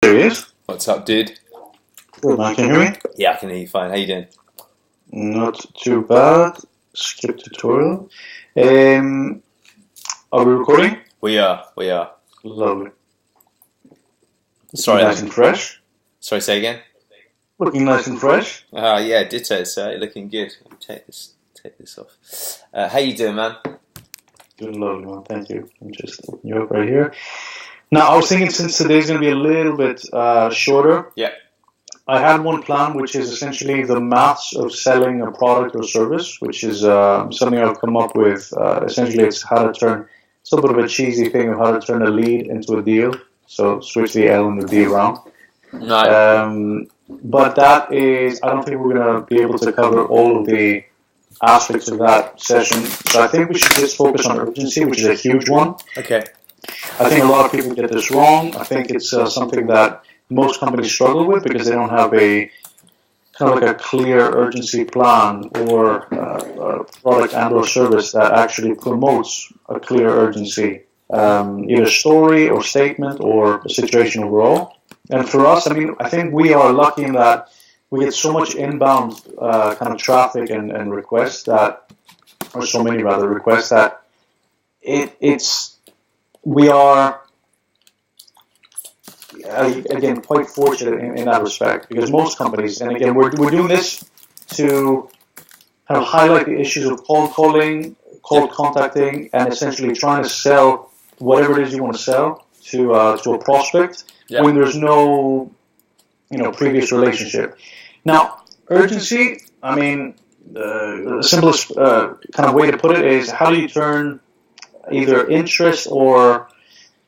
There he is. What's up, dude? Good, man. Can you hear me? Yeah, I can hear you fine. How you doing? Not too bad. Skip tutorial. Are we recording? We are. Lovely. Sorry. Nice and fresh. Sorry, say again? Looking nice and fresh. Yeah, ditto, sir. You're looking good. Take this off. How you doing, man? Doing lovely, man. Thank you. I'm just looking you up right here. Now, I was thinking since today's going to be a little bit shorter. Yeah. I had one plan, which is essentially the maths of selling a product or service, which is something I've come up with. Essentially, it's how to turn, it's a bit of a cheesy thing of how to turn a lead into a deal. So switch the L and the D around. Nice. But that is, I don't think we're going to be able to cover all of the aspects of that session. So I think we should just focus on urgency, which is a huge one. Okay. I think a lot of people get this wrong. I think it's something that most companies struggle with because they don't have a kind of like a clear urgency plan or a product and or service that actually promotes a clear urgency, either story or statement or a situation overall. And for us, I mean, I think we are lucky in that we get so much inbound kind of traffic and requests that, or so many rather requests that we are, again, quite fortunate in that respect, because most companies, and again, we're doing this to kind of highlight the issues of cold calling, cold contacting, and essentially trying to sell whatever it is you want to sell to a prospect when there's no previous relationship. Now, urgency, I mean, the simplest kind of way to put it is, how do you turn either interest or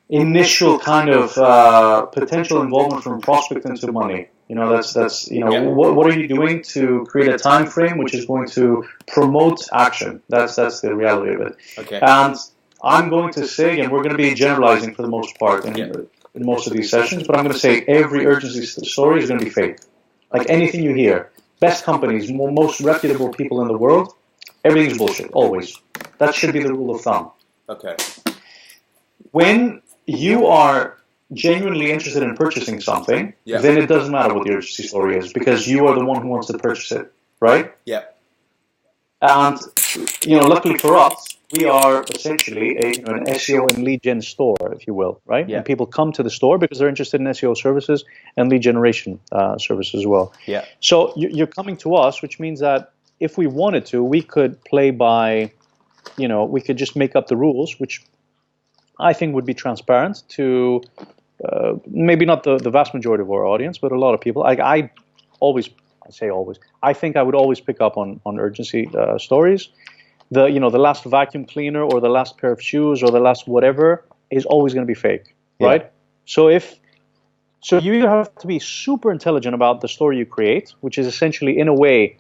initial kind of potential involvement from prospect into money? What are you doing to create a time frame which is going to promote action? That's the reality of it. Okay. And I'm going to say, and we're going to be generalizing for the most part in most of these sessions, but I'm going to say every urgency story is going to be fake. Like anything you hear, best companies, most reputable people in the world, everything's bullshit, always. That should be the rule of thumb. Okay. When you are genuinely interested in purchasing something, then it doesn't matter what the urgency story is, because you are the one who wants to purchase it, right? Yeah. And, luckily for us, we are essentially an SEO and lead gen store, if you will, right? Yeah. And people come to the store because they're interested in SEO services and lead generation services as well. Yeah. So you're coming to us, which means that if we wanted to, we could play by, we could just make up the rules, which I think would be transparent to maybe not the vast majority of our audience, but a lot of people. I think I would always pick up on urgency stories. The last vacuum cleaner or the last pair of shoes or the last whatever is always going to be fake, right? So you either have to be super intelligent about the story you create, which is essentially in a way,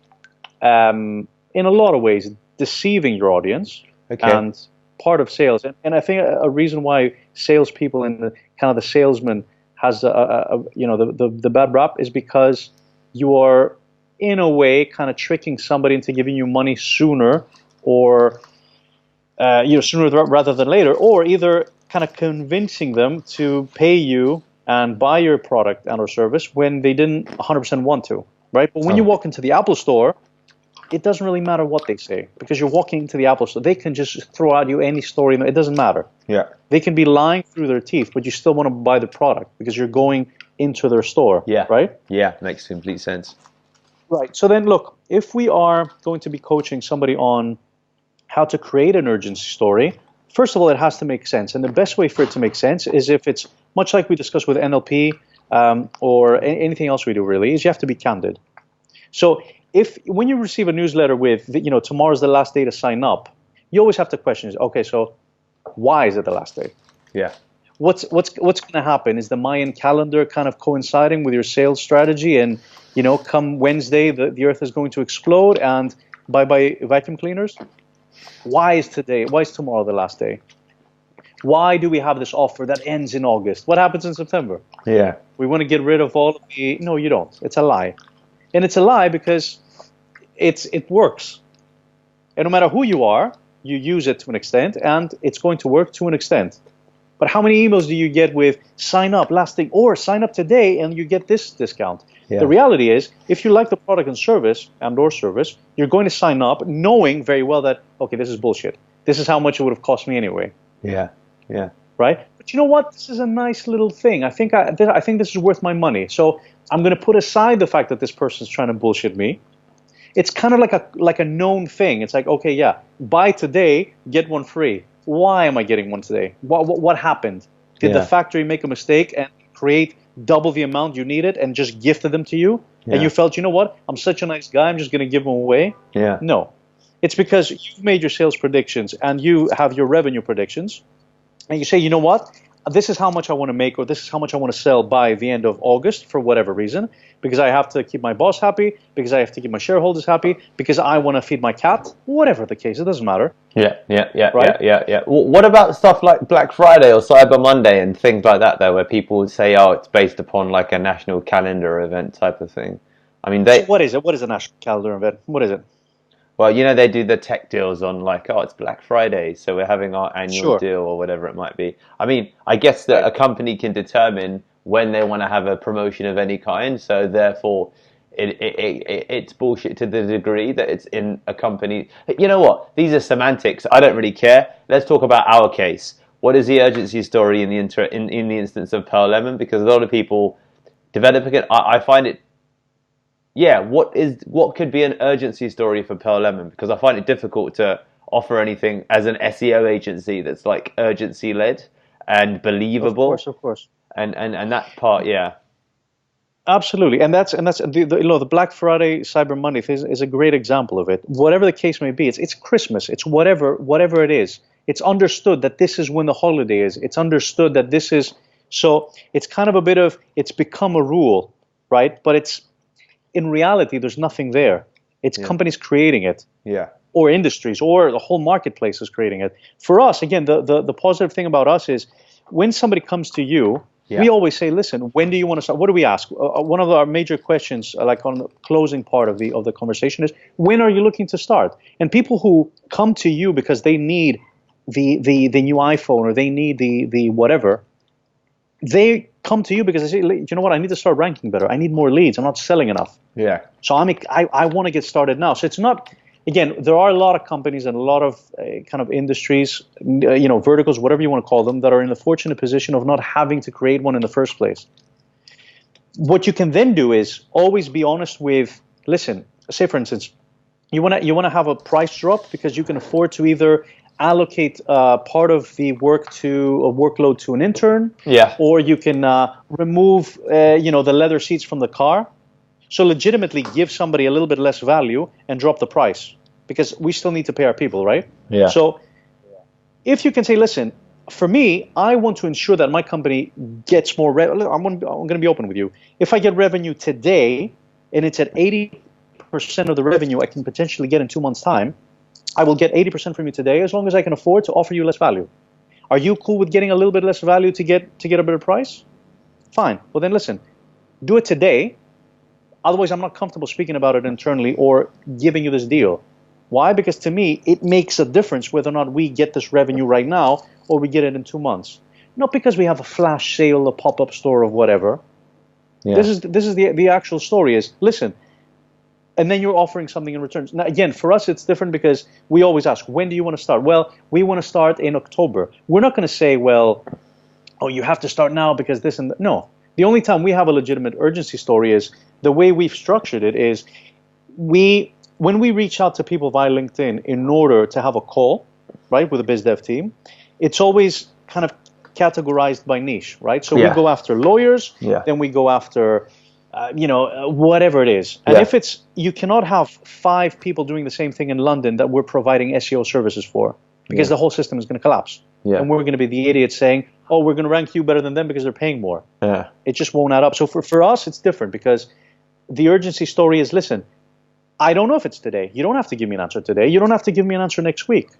in a lot of ways, deceiving your audience. Okay. And part of sales, and I think a reason why salespeople and the kind of the salesman has the bad rap is because you are in a way kind of tricking somebody into giving you money sooner, or sooner rather than later, or either kind of convincing them to pay you and buy your product and or service when they didn't 100% want to, right? But when you walk into the Apple store, it doesn't really matter what they say, because you're walking into the Apple store. They can just throw at you any story. It doesn't matter. Yeah. They can be lying through their teeth, but you still want to buy the product because you're going into their store. Yeah. Right? Yeah, makes complete sense. Right. So then look, if we are going to be coaching somebody on how to create an urgency story, first of all, it has to make sense. And the best way for it to make sense is if it's much like we discussed with NLP or anything else we do really, is you have to be candid. So when you receive a newsletter with, tomorrow's the last day to sign up, you always have to question, okay, so why is it the last day? Yeah. What's going to happen? Is the Mayan calendar kind of coinciding with your sales strategy? And, come Wednesday, the earth is going to explode and bye-bye vacuum cleaners? Why is tomorrow the last day? Why do we have this offer that ends in August? What happens in September? Yeah. We want to get rid of all of the, no, you don't. It's a lie. And it's a lie because it works. And no matter who you are, you use it to an extent, and it's going to work to an extent. But how many emails do you get with sign up last thing or sign up today and you get this discount? Yeah. The reality is, if you like the product and service, you're going to sign up knowing very well that, okay, this is bullshit. This is how much it would have cost me anyway. Yeah. Yeah. Right? But you know what? This is a nice little thing. I think this is worth my money. So I'm going to put aside the fact that this person's trying to bullshit me. It's kind of like a known thing. It's like, okay, yeah, buy today, get one free. Why am I getting one today? What happened? Did the factory make a mistake and create double the amount you needed and just gifted them to you? Yeah. And you felt, you know what? I'm such a nice guy. I'm just going to give them away. Yeah. No. It's because you've made your sales predictions and you have your revenue predictions. And you say, you know what? This is how much I want to make, or this is how much I want to sell by the end of August for whatever reason, because I have to keep my boss happy, because I have to keep my shareholders happy, because I want to feed my cat, whatever the case, it doesn't matter. Yeah. Right? Yeah. What about stuff like Black Friday or Cyber Monday and things like that, though, where people would say, oh, it's based upon like a national calendar event type of thing? I mean, So what is it? What is a national calendar event? What is it? Well, you know, they do the tech deals on like, oh, it's Black Friday, so we're having our annual deal or whatever it might be. I mean, I guess that a company can determine when they want to have a promotion of any kind, so therefore it's bullshit to the degree that it's in a company. You know what? These are semantics. I don't really care. Let's talk about our case. What is the urgency story in the instance of Pearl Lemon? Because a lot of people developing it, I find it. Yeah, what could be an urgency story for Pearl Lemon? Because I find it difficult to offer anything as an SEO agency that's like urgency led and believable. Of course. And that part, yeah. Absolutely, and that's the Black Friday, Cyber Monday is a great example of it. Whatever the case may be, it's Christmas, it's whatever it is. It's understood that this is when the holiday is. It's understood that this is, so it's kind of a bit of, it's become a rule, right? But it's, in reality, there's nothing there. It's companies creating it. Yeah. Or industries, or the whole marketplace is creating it. For us, again, the positive thing about us is when somebody comes to you, we always say, listen, when do you want to start? What do we ask? One of our major questions, like on the closing part of the conversation, is when are you looking to start? And people who come to you because they need the new iPhone or they need the whatever, they come to you because they say, you know what, I need to start ranking better. I need more leads. I'm not selling enough. Yeah. So I want to get started now. So it's not, again, there are a lot of companies and a lot of kind of industries, verticals, whatever you want to call them, that are in the fortunate position of not having to create one in the first place. What you can then do is always be honest with, listen, say for instance, you want to have a price drop because you can afford to either allocate part of the workload to an intern, or you can remove the leather seats from the car. So legitimately give somebody a little bit less value and drop the price, because we still need to pay our people, right? Yeah. So if you can say, listen, for me, I want to ensure that my company gets more revenue. I'm going to be open with you. If I get revenue today and it's at 80% of the revenue I can potentially get in 2 months' time, I will get 80% from you today as long as I can afford to offer you less value. Are you cool with getting a little bit less value to get a better price? Fine. Well, then listen, do it today. Otherwise, I'm not comfortable speaking about it internally or giving you this deal. Why? Because to me, it makes a difference whether or not we get this revenue right now or we get it in 2 months. Not because we have a flash sale, a pop-up store, or whatever. Yeah. This is the actual story is, listen, and then you're offering something in return. Now, again, for us, it's different because we always ask, when do you want to start? Well, we want to start in October. We're not going to say, well, oh, you have to start now because this and that. No. The only time we have a legitimate urgency story is the way we've structured it is when we reach out to people via LinkedIn in order to have a call, right, with a biz dev team, it's always kind of categorized by niche, right? So we go after lawyers, then we go after, whatever it is. And if it's, you cannot have 5 people doing the same thing in London that we're providing SEO services for, because the whole system is going to collapse. Yeah. And we're going to be the idiots saying, oh, we're going to rank you better than them because they're paying more. Yeah. It just won't add up. So for us, it's different because the urgency story is, listen, I don't know if it's today. You don't have to give me an answer today. You don't have to give me an answer next week.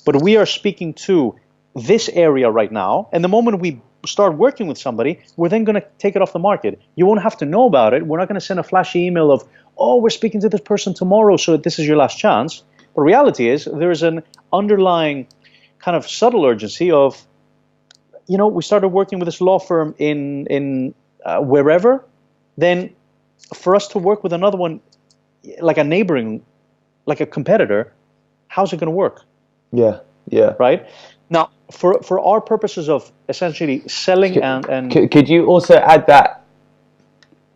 But we are speaking to this area right now. And the moment we start working with somebody, we're then going to take it off the market. You won't have to know about it. We're not going to send a flashy email of, oh, we're speaking to this person tomorrow, so this is your last chance. But reality is there is an underlying kind of subtle urgency of, we started working with this law firm in wherever, then for us to work with another one, like a neighboring, like a competitor, how's it going to work? Yeah, yeah. Right? Now, for our purposes of essentially selling and could you also add that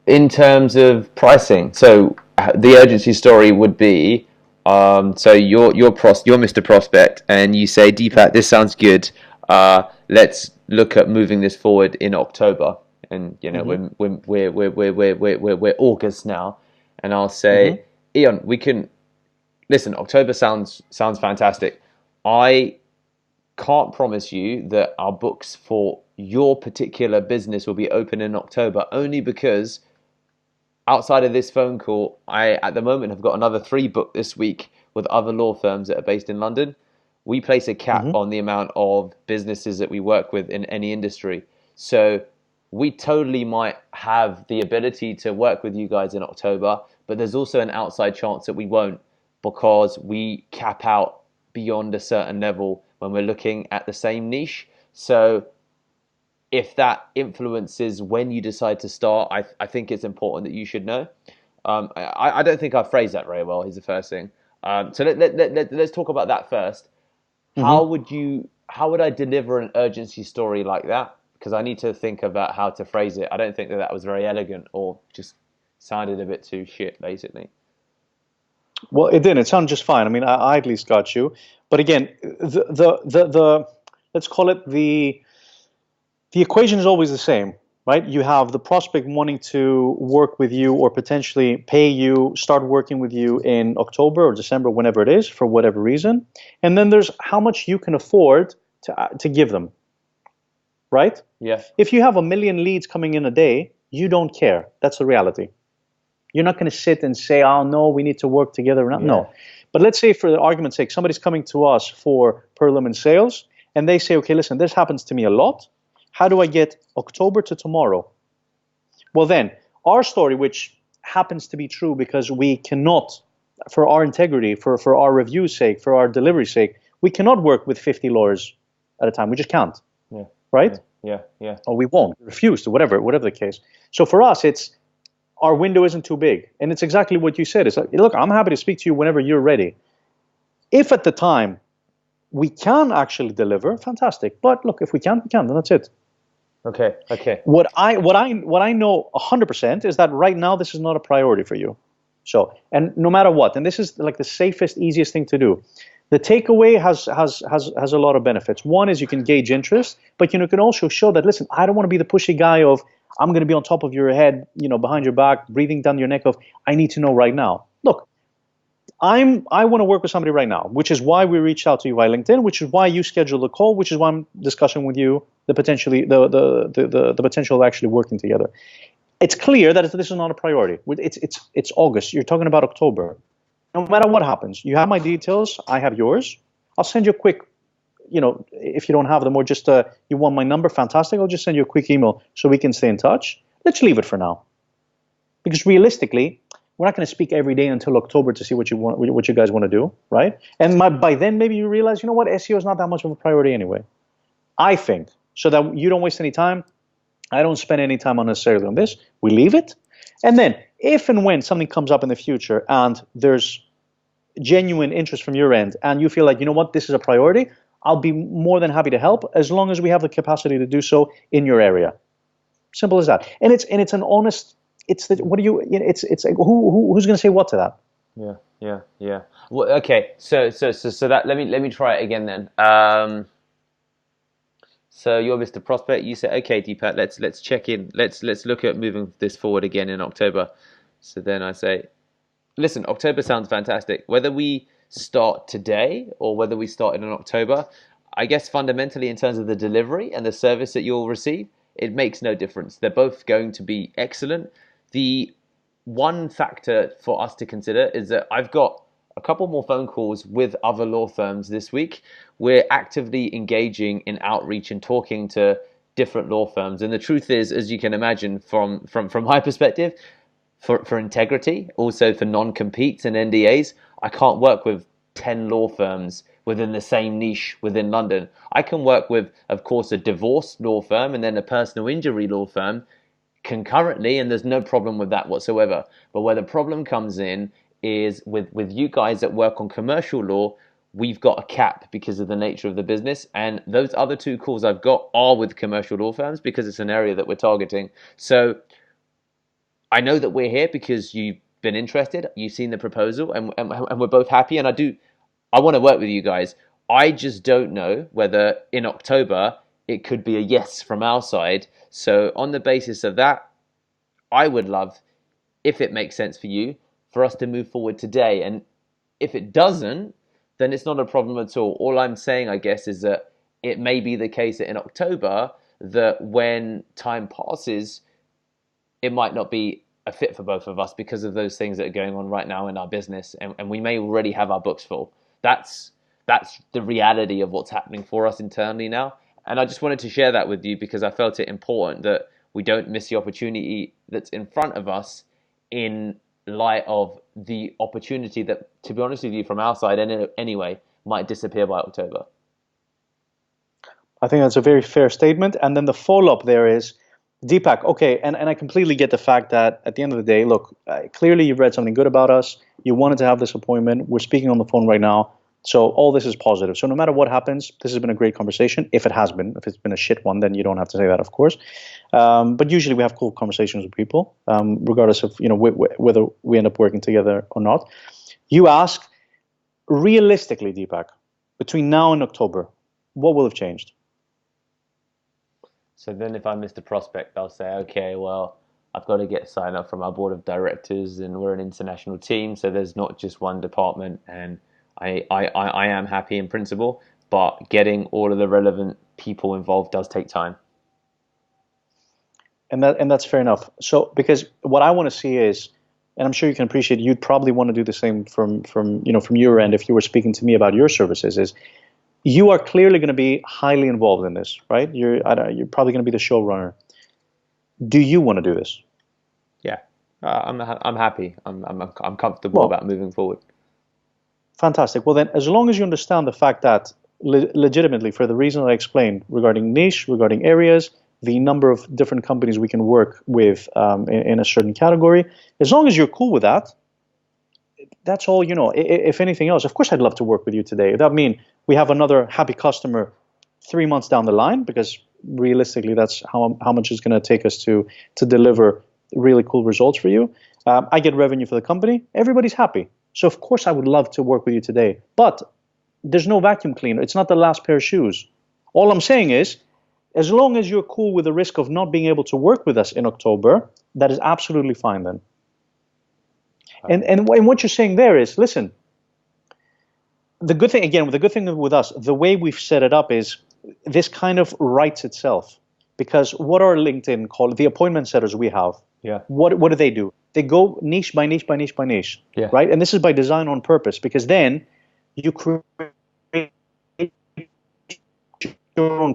in terms of pricing? So the urgency story would be, so you're Mr. Prospect, and you say, Deepak, this sounds good. Let's look at moving this forward in October, and we're August now, and I'll say, Ian, we can listen. October sounds fantastic. I can't promise you that our books for your particular business will be open in October, only because outside of this phone call, I at the moment have got another 3 booked this week with other law firms that are based in London. We place a cap on the amount of businesses that we work with in any industry. So we totally might have the ability to work with you guys in October, but there's also an outside chance that we won't, because we cap out beyond a certain level when we're looking at the same niche. So if that influences when you decide to start, I think it's important that you should know. I don't think I phrased that very well, is the first thing. So let's talk about that first. How would I deliver an urgency story like that? Because I need to think about how to phrase it. I don't think that was very elegant, or just sounded a bit too shit, basically. Well, it didn't. It sounded just fine. I mean, I at least got you. But again, the let's call it the equation is always the same, right? You have the prospect wanting to work with you or potentially pay you, start working with you in October or December, whenever it is, for whatever reason. And then there's how much you can afford to give them, right? Yeah. If you have 1 million leads coming in a day, you don't care. That's the reality. You're not going to sit and say, oh, no, we need to work together. No. But let's say, for the argument's sake, somebody's coming to us for per limit sales, and they say, okay, listen, this happens to me a lot. How do I get October to tomorrow? Well, then, our story, which happens to be true because we cannot, for our integrity, for our review's sake, for our delivery's sake, we cannot work with 50 lawyers at a time. We just can't. Yeah. Right? Yeah. Or we won't. We refuse to, whatever the case. So for us, it's, our window isn't too big. And it's exactly what you said. It's like, look, I'm happy to speak to you whenever you're ready. If at the time we can actually deliver, fantastic. But look, if we can't, we can, then that's it. Okay. What I know 100% is that right now this is not a priority for you. So, and no matter what, and this is like the safest, easiest thing to do. The takeaway has a lot of benefits. One is you can gauge interest, but you can also show that, listen, I don't want to be the pushy guy of, I'm going to be on top of your head, behind your back, breathing down your neck of, I need to know right now. Look, I want to work with somebody right now, which is why we reached out to you via LinkedIn, which is why you scheduled a call, which is why I'm discussing with you the potential of actually working together. It's clear that this is not a priority. It's August. You're talking about October. No matter what happens, you have my details. I have yours. I'll send you a quick, if you don't have them, or just you want my number, fantastic. I'll just send you a quick email so we can stay in touch. Let's leave it for now, because realistically, we're not going to speak every day until October to see what you guys want to do, right? And by then, maybe you realize, SEO is not that much of a priority anyway. I think, so that you don't waste any time. I don't spend any time unnecessarily on this. We leave it. And then if and when something comes up in the future and there's genuine interest from your end and you feel like, this is a priority, I'll be more than happy to help, as long as we have the capacity to do so in your area. Simple as that. And it's an honest, it's like, who's going to say what to that? Yeah. Well, okay. So that, let me try it again then. So you're Mr. Prospect. You say, okay, Deepak, let's check in. Let's look at moving this forward again in October. So then I say, listen, October sounds fantastic. Whether we start today or whether we start in October, I guess fundamentally in terms of the delivery and the service that you'll receive, it makes no difference. They're both going to be excellent. The one factor for us to consider is that I've got a couple more phone calls with other law firms this week. We're actively engaging in outreach and talking to different law firms. And the truth is, as you can imagine from my perspective, for integrity, also for non-competes and NDAs, I can't work with 10 law firms within the same niche within London. I can work with, of course, a divorce law firm and then a personal injury law firm concurrently, and there's no problem with that whatsoever. But where the problem comes in is with you guys that work on commercial law. We've got a cap because of the nature of the business, and those other two calls I've got are with commercial law firms because it's an area that we're targeting. So I know that we're here because you've been interested, you've seen the proposal, and we're both happy, and I want to work with you guys. I just don't know whether in October it could be a yes from our side. So on the basis of that, I would love, if it makes sense for you, for us to move forward today. And if it doesn't, then it's not a problem at all. All I'm saying, I guess, is that it may be the case that in October, that when time passes, it might not be a fit for both of us because of those things that are going on right now in our business, and we may already have our books full. That's the reality of what's happening for us internally now. And I just wanted to share that with you because I felt it important that we don't miss the opportunity that's in front of us in light of the opportunity that, to be honest with you, from our side anyway, might disappear by October. I think that's a very fair statement. And then the follow-up there is, Deepak, okay, and I completely get the fact that at the end of the day, look, clearly you've read something good about us. You wanted to have this appointment. We're speaking on the phone right now. So all this is positive. So no matter what happens, this has been a great conversation. If it has been, if it's been a shit one, then you don't have to say that, of course. But usually we have cool conversations with people, regardless of whether we end up working together or not. You ask, realistically, Deepak, between now and October, what will have changed? So then if I'm Mr. Prospect, I'll say, okay, well, I've got to get sign up from our board of directors, and we're an international team, so there's not just one department, and I am happy in principle, but getting all of the relevant people involved does take time. And that's fair enough. So because what I want to see is, and I'm sure you can appreciate, you'd probably want to do the same from your end if you were speaking to me about your services, is you are clearly going to be highly involved in this, right? You're probably going to be the showrunner. Do you want to do this? Yeah, I'm happy. I'm comfortable about moving forward. Fantastic. Well, then, as long as you understand the fact that legitimately, for the reason I explained regarding niche, regarding areas, the number of different companies we can work with in a certain category, as long as you're cool with that, that's all. If anything else, of course, I'd love to work with you today. That means we have another happy customer 3 months down the line, because realistically, that's how much it's going to take us to deliver really cool results for you. I get revenue for the company. Everybody's happy. So of course I would love to work with you today, but there's no vacuum cleaner. It's not the last pair of shoes. All I'm saying is, as long as you're cool with the risk of not being able to work with us in October, that is absolutely fine then. And what you're saying there is, listen, the good thing with us, the way we've set it up is this kind of writes itself. Because what are LinkedIn called? The appointment setters we have. Yeah. What do? They go niche by niche by niche by niche. Yeah. Right? And this is by design on purpose, because then you create your own.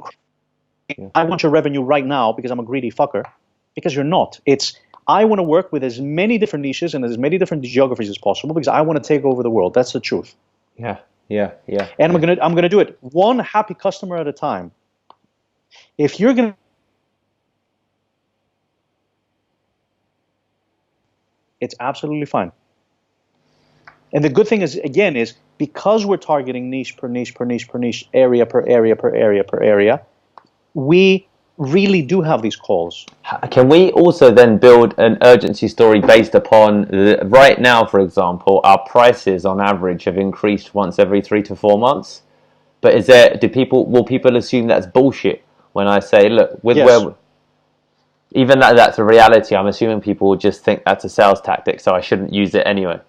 Yeah. I want your revenue right now because I'm a greedy fucker. Because you're not. It's, I want to work with as many different niches and as many different geographies as possible because I want to take over the world. That's the truth. Yeah. And I'm gonna do it one happy customer at a time. If you're gonna, it's absolutely fine. And the good thing is, again, is because we're targeting niche per niche per niche per niche, area per area per area per area, we really do have these calls. Can we also then build an urgency story based upon right now, for example, our prices on average have increased once every 3 to 4 months? But will people assume that's bullshit when I say, look, even that's a reality, I'm assuming people will just think that's a sales tactic, so I shouldn't use it anyway.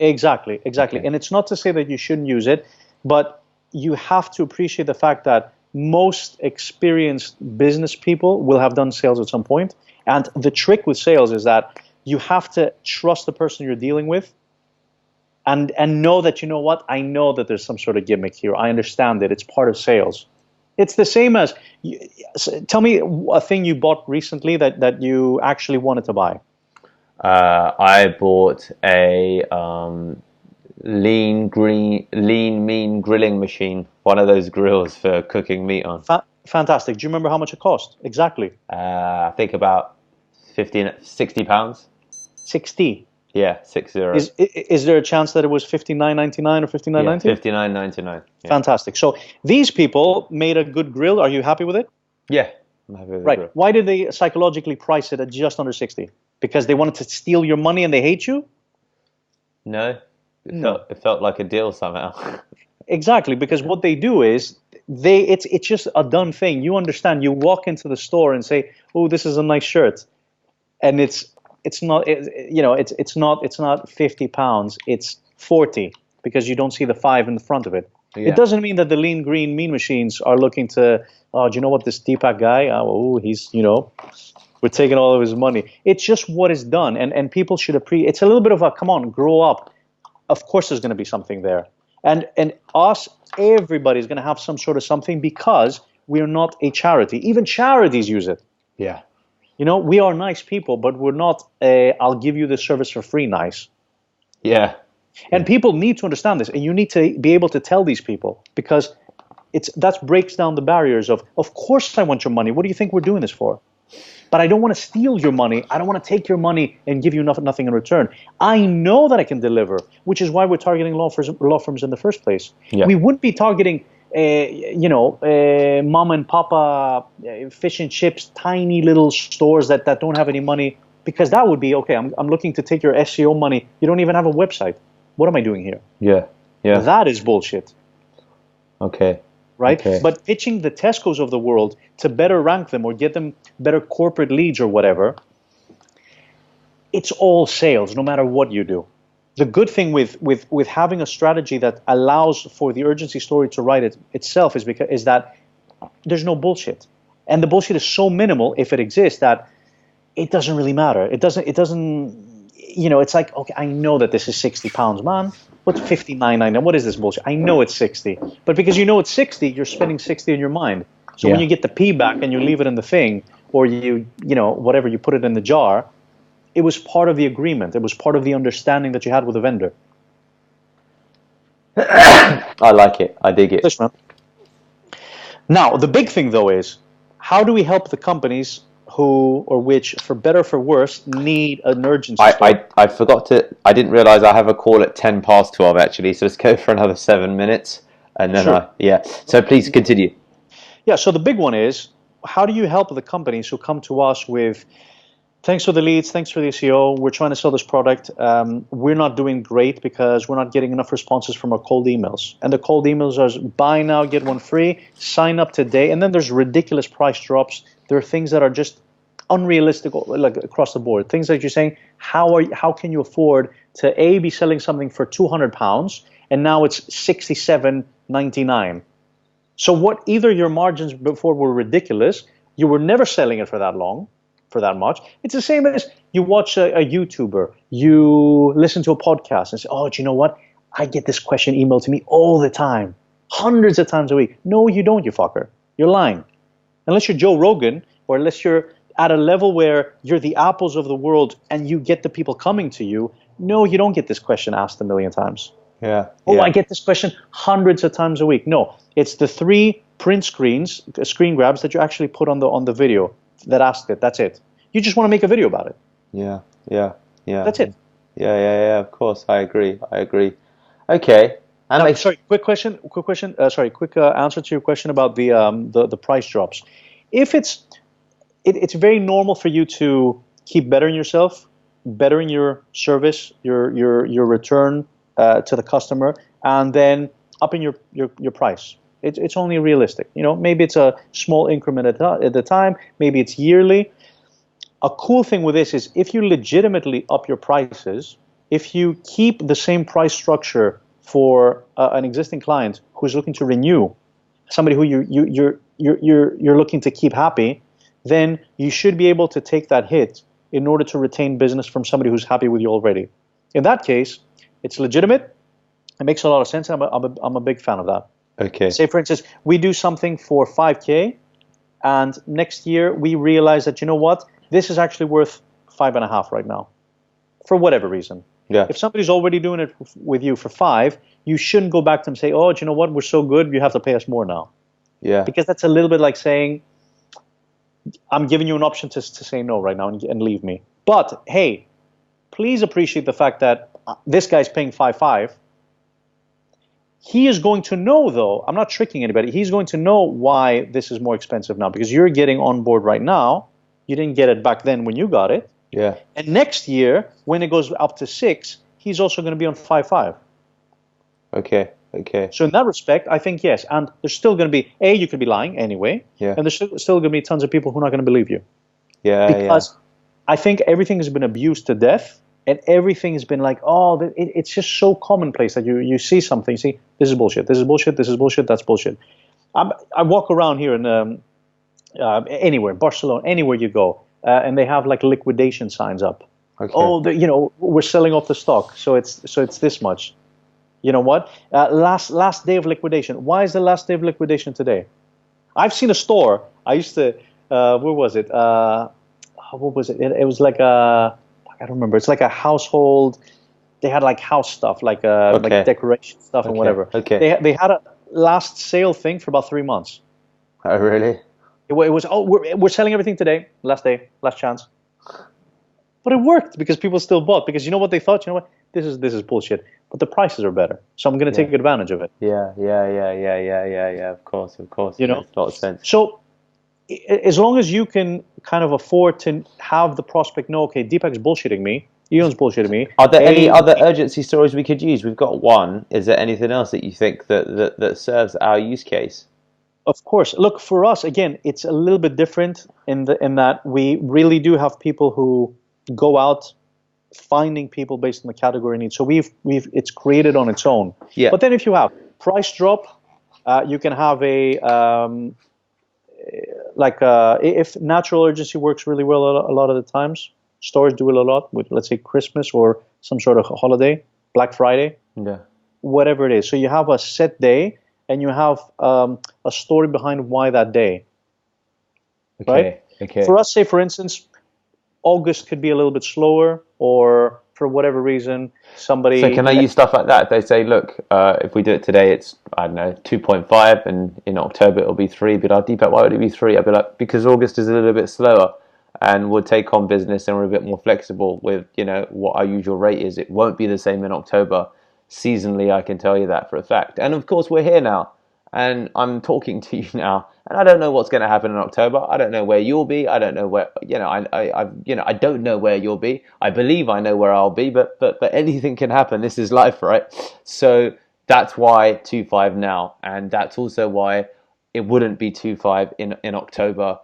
Exactly. Okay. And it's not to say that you shouldn't use it, but you have to appreciate the fact that most experienced business people will have done sales at some point. And the trick with sales is that you have to trust the person you're dealing with and know that, you know what, I know that there's some sort of gimmick here. I understand it. It's part of sales. It's the same as, tell me a thing you bought recently that you actually wanted to buy. I bought a lean mean grilling machine. One of those grills for cooking meat on. Fantastic. Do you remember how much it cost? Exactly. I think about 60 pounds. 60. Yeah, 60. Is there a chance that it was 59.99 or 59.90? Yeah, 59.99. Yeah. Fantastic. So these people made a good grill. Are you happy with it? Yeah, I'm happy with the Right. grill. Why did they psychologically price it at just under 60? Because they wanted to steal your money and they hate you? No, it felt like a deal somehow. Exactly, because what they do is it's just a done thing. You understand. You walk into the store and say, "Oh, this is a nice shirt," and it's not it's not 50 pounds. It's 40 because you don't see the 5 in the front of it. Yeah. It doesn't mean that the lean green mean machines are looking to. Oh, do you know what, this Deepak guy? Oh, he's we're taking all of his money. It's just what is done, and people should appreciate. It's a little bit of a come on, grow up. Of course, there's going to be something there. And everybody's going to have some sort of something because we're not a charity. Even charities use it. Yeah. We are nice people, but we're not I'll give you the service for free nice. Yeah. And people need to understand this, and you need to be able to tell these people, because that breaks down the barriers of course I want your money. What do you think we're doing this for? But I don't want to steal your money. I don't want to take your money and give you nothing in return. I know that I can deliver, which is why we're targeting law firms in the first place. Yeah. We wouldn't be targeting, mom and papa fish and chips, tiny little stores that don't have any money, because that would be, okay, I'm looking to take your SEO money. You don't even have a website. What am I doing here? Yeah. Yeah. That is bullshit. Okay. Right? Okay. But pitching the Tesco's of the world to better rank them or get them better corporate leads or whatever, it's all sales, no matter what you do. The good thing with having a strategy that allows for the urgency story to write itself is that there's no bullshit. And the bullshit is so minimal, if it exists, that it doesn't really matter. It doesn't, it's like, okay, I know that this is 60 pounds, man. What's 59.99? What is this bullshit? I know it's 60. But because you know it's 60, you're spending 60 in your mind. So when you get the P back and you leave it in the thing, or whatever, you put it in the jar, it was part of the agreement. It was part of the understanding that you had with the vendor. I like it. I dig it. Thanks, man. Now, the big thing, though, is how do we help the companies which, for better or for worse, need an urgency story? I forgot I didn't realize I have a call at 10 past 12, actually, so let's go for another 7 minutes. And then, sure. So please continue. Yeah, so the big one is, how do you help the companies who come to us with, thanks for the leads, thanks for the SEO, we're trying to sell this product, we're not doing great because we're not getting enough responses from our cold emails. And the cold emails are buy now, get one free, sign up today, and then there's ridiculous price drops. There are things that are just unrealistic, like across the board. Things that you're saying, how can you afford to be selling something for £200 and now it's $67.99? So what, either your margins before were ridiculous, you were never selling it for that long, for that much. It's the same as you watch a YouTuber, you listen to a podcast and say, oh, do you know what? I get this question emailed to me all the time, hundreds of times a week. No, you don't, you fucker. You're lying. Unless you're Joe Rogan, or unless you're at a level where you're the apples of the world and you get the people coming to you, no, you don't get this question asked a million times. Yeah. Oh, I get this question hundreds of times a week. No, it's the 3 print screen grabs that you actually put on the video that asked it. That's it. You just want to make a video about it. Yeah. That's it. Yeah. Of course, I agree. Okay. And now, sorry, quick answer to your question about the price drops. If it's very normal for you to keep bettering yourself, bettering your service, your return to the customer, and then upping your price. It's only realistic. Maybe it's a small increment at the time. Maybe it's yearly. A cool thing with this is if you legitimately up your prices, if you keep the same price structure for an existing client who's looking to renew, somebody who you're looking to keep happy, then you should be able to take that hit in order to retain business from somebody who's happy with you already. In that case, it's legitimate. It makes a lot of sense. I'm a big fan of that. Okay. Say, for instance, we do something for 5K, and next year we realize that, you know what, this is actually worth 5.5 right now, for whatever reason. Yeah. If somebody's already doing it with you for 5, you shouldn't go back to them and say, oh, do you know what? We're so good, you have to pay us more now. Yeah. Because that's a little bit like saying, I'm giving you an option to say no right now and leave me. But hey, please appreciate the fact that this guy's paying 5.5. He is going to know, though, I'm not tricking anybody, he's going to know why this is more expensive now, because you're getting on board right now. You didn't get it back then when you got it. Yeah. And next year, when it goes up to 6, he's also going to be on 5.5. Okay. Okay. So in that respect, I think yes. And there's still going to be, you could be lying anyway. Yeah. And there's still going to be tons of people who are not going to believe you. Yeah. Because I think everything has been abused to death. And everything has been like, oh, it's just so commonplace that you see something, you see, this is bullshit, this is bullshit, this is bullshit, that's bullshit. I walk around here in anywhere, Barcelona, anywhere you go, and they have like liquidation signs up. Okay. Oh, we're selling off the stock, so it's this much. You know what? Last day of liquidation. Why is the last day of liquidation today? I've seen a store. I used to. Where was it? What was it? It was like a. I don't remember. It's like a household. They had like house stuff, like decoration stuff and whatever. Okay. They had a last sale thing for about 3 months. Oh really? It was. Oh, we're selling everything today. Last day, last chance. But it worked because people still bought, because you know what they thought? You know what? This is bullshit. But the prices are better, so I'm going to take advantage of it. Yeah. Of course. You know, makes a lot of sense. So as long as you can kind of afford to have the prospect know, okay, Deepak's bullshitting me, Eon's bullshitting me. Are there any other urgency stories we could use? We've got one. Is there anything else that you think that serves our use case? Of course. Look, for us, again, it's a little bit different in that we really do have people who go out finding people based on the category needs. So it's created on its own. Yeah. But then if you have price drop, you can have if natural urgency works really well a lot of the times. Stores do it a lot with, let's say, Christmas or some sort of holiday, Black Friday, whatever it is. So you have a set day and you have a story behind why that day. Okay. Right? Okay. For us, say for instance, August could be a little bit slower, or for whatever reason, somebody. So can I use stuff like that? If they say, look, if we do it today, it's, I don't know, 2.5, and in October it'll be 3. But Deepak, why would it be 3? I'd be like, because August is a little bit slower, and we'll take on business, and we're a bit more flexible with, what our usual rate is. It won't be the same in October. Seasonally, I can tell you that for a fact. And of course, we're here now, and I'm talking to you now, and I don't know what's going to happen in October. I don't know where you'll be. I don't know where, I don't know where you'll be. I believe I know where I'll be, but anything can happen. This is life, right? So that's why 2.5 now, and that's also why it wouldn't be 2.5 in October,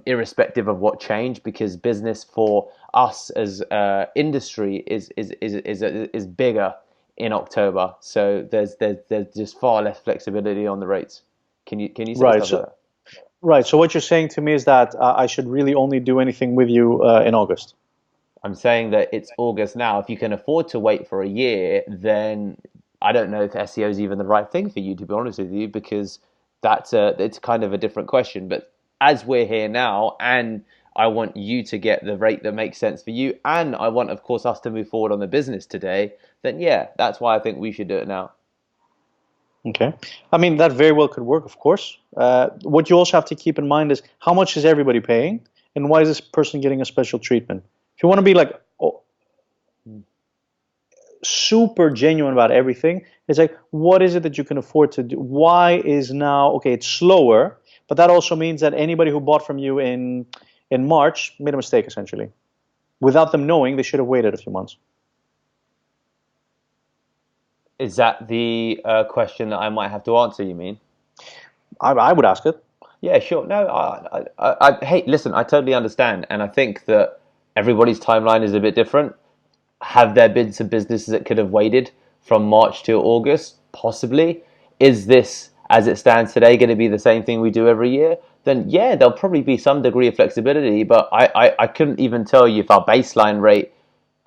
irrespective of what changed, because business for us as industry is bigger in October. So there's just far less flexibility on the rates. Can you say stuff like that? Right. So what you're saying to me is that I should really only do anything with you in August. I'm saying that it's August now. If you can afford to wait for a year, then I don't know if SEO is even the right thing for you, to be honest with you, because it's kind of a different question. But as we're here now, and I want you to get the rate that makes sense for you, and I want, of course, us to move forward on the business today, then yeah, that's why I think we should do it now. Okay. I mean, that very well could work, of course. What you also have to keep in mind is how much is everybody paying, and why is this person getting a special treatment? If you want to be like super genuine about everything, it's like, what is it that you can afford to do? Why is now, okay, it's slower, but that also means that anybody who bought from you in March made a mistake, essentially. Without them knowing, they should have waited a few months. Is that the question that I might have to answer, you mean? I would ask it. Yeah, sure. No, hey, listen, I totally understand. And I think that everybody's timeline is a bit different. Have there been some businesses that could have waited from March to August? Possibly. Is this, as it stands today, going to be the same thing we do every year? Then yeah, there'll probably be some degree of flexibility, but I couldn't even tell you if our baseline rate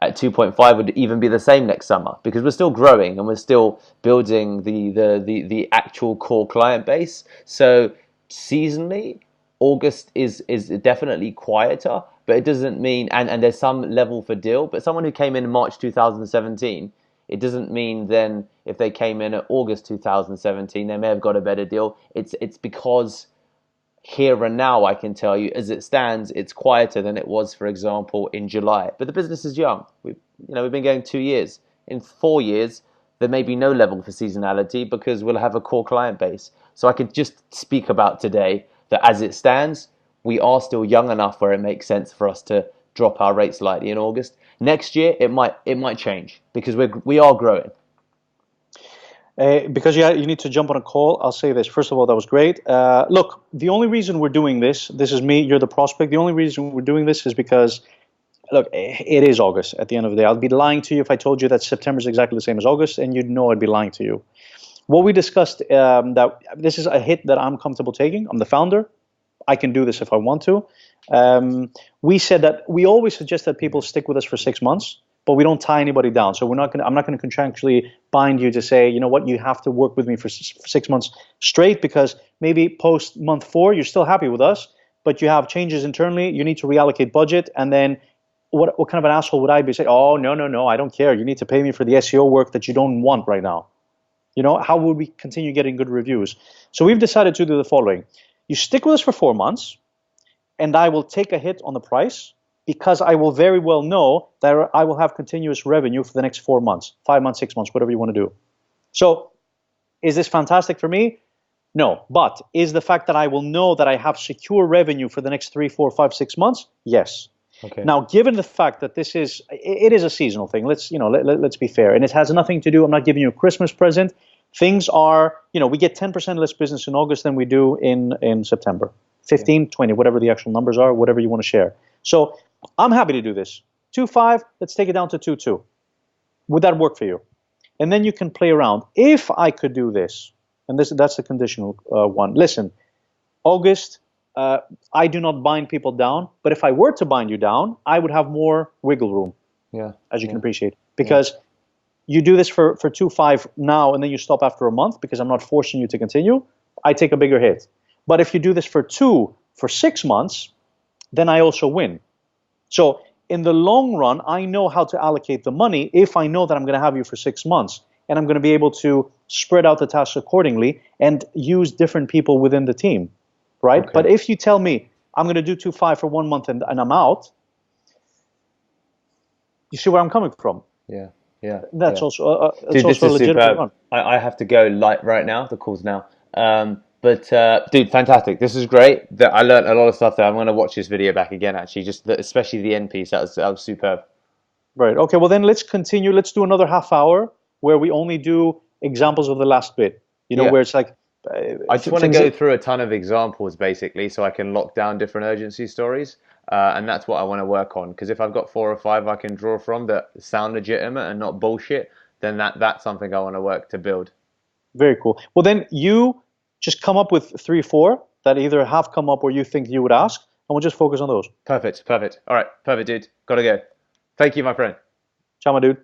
at 2.5 would even be the same next summer, because we're still growing and we're still building the actual core client base. So seasonally, August is definitely quieter, but it doesn't mean, and there's some level for deal, but someone who came in March 2017, it doesn't mean then if they came in at August 2017, they may have got a better deal. It's because here and now, I can tell you, as it stands, it's quieter than it was, for example, in July. But the business is young. We've been going 2 years. In 4 years, there may be no level for seasonality because we'll have a core client base. So I could just speak about today that as it stands, we are still young enough where it makes sense for us to drop our rates slightly in August. Next year, it might change because we are growing. Because you need to jump on a call, I'll say this. First of all, that was great. Look, the only reason we're doing this is me, you're the prospect. The only reason we're doing this is because, look, it is August at the end of the day. I'd be lying to you if I told you that September is exactly the same as August, and you'd know I'd be lying to you. What we discussed, that this is a hit that I'm comfortable taking. I'm the founder. I can do this if I want to. We said that we always suggest that people stick with us for 6 months, but we don't tie anybody down. So I'm not going to contractually bind you to say, you know what, you have to work with me for 6 months straight, because maybe post month 4 you're still happy with us, but you have changes internally. You need to reallocate budget, and then what kind of an asshole would I be saying, oh no, I don't care. You need to pay me for the SEO work that you don't want right now. How would we continue getting good reviews? So we've decided to do the following: you stick with us for 4 months, and I will take a hit on the price, because I will very well know that I will have continuous revenue for the next 4 months, 5 months, 6 months, whatever you want to do. So is this fantastic for me? No. But is the fact that I will know that I have secure revenue for the next 3, 4, 5, 6 months? Yes. Okay. Now, given the fact that it is a seasonal thing, let's be fair, and it has nothing to do, I'm not giving you a Christmas present. Things are, we get 10% less business in August than we do in September. 15, 20, whatever the actual numbers are, whatever you want to share. So I'm happy to do this. 2.5, let's take it down to 2.2. Would that work for you? And then you can play around. If I could do this, and that's the conditional one. Listen, August, I do not bind people down, but if I were to bind you down, I would have more wiggle room. Yeah, as you can appreciate, because you do this for 2.5 now, and then you stop after a month because I'm not forcing you to continue. I take a bigger hit. But if you do this for 6 months, then I also win. So in the long run, I know how to allocate the money if I know that I'm going to have you for 6 months, and I'm going to be able to spread out the tasks accordingly and use different people within the team, right? Okay. But if you tell me I'm going to do 2.5 for 1 month and I'm out, you see where I'm coming from? Yeah. That's also dude, also a legitimate one. I have to go right now. The call's now. But dude, fantastic. This is great. I learned a lot of stuff there. I'm going to watch this video back again, actually, especially the end piece. That was superb. Right. Okay, well then let's continue. Let's do another half hour where we only do examples of the last bit. Where it's like... I just want to go through a ton of examples, basically, so I can lock down different urgency stories. And that's what I want to work on. Because if I've got 4 or 5 I can draw from that sound legitimate and not bullshit, then that's something I want to work to build. Very cool. Well, then you just come up with 3 or 4 that either have come up or you think you would ask, and we'll just focus on those. Perfect. All right, perfect, dude. Gotta go. Thank you, my friend. Ciao, my dude.